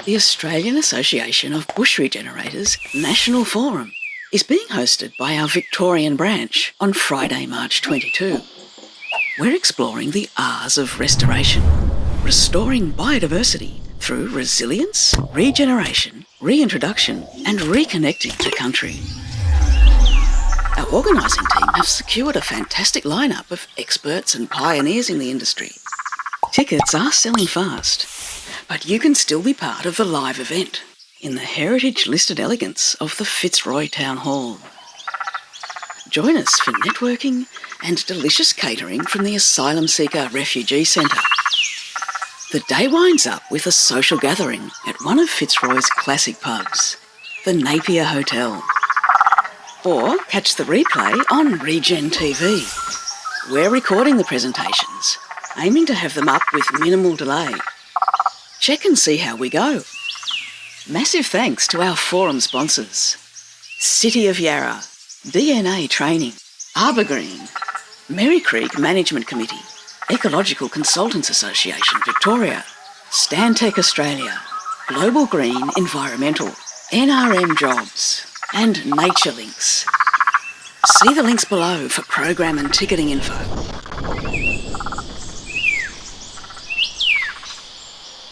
the Australian Association of Bush Regenerators National Forum is being hosted by our Victorian branch on Friday, March 22. We're exploring the R's of restoration, restoring biodiversity through resilience, regeneration, reintroduction and reconnecting to country. Our organising team have secured a fantastic lineup of experts and pioneers in the industry. Tickets are selling fast, but you can still be part of the live event in the heritage-listed elegance of the Fitzroy Town Hall. Join us for networking and delicious catering from the Asylum Seeker Refugee Centre. The day winds up with a social gathering at one of Fitzroy's classic pubs, the Napier Hotel. Or catch the replay on Regen TV. We're recording the presentations, aiming to have them up with minimal delay. Check and see how we go. Massive thanks to our forum sponsors: City of Yarra, DNA Training, ArborGreen, Merri Creek Management Committee, Ecological Consultants Association Victoria, Stantec Australia, Globalgreen Environmental, NRM Jobs and Naturelinks. See the links below for program and ticketing info.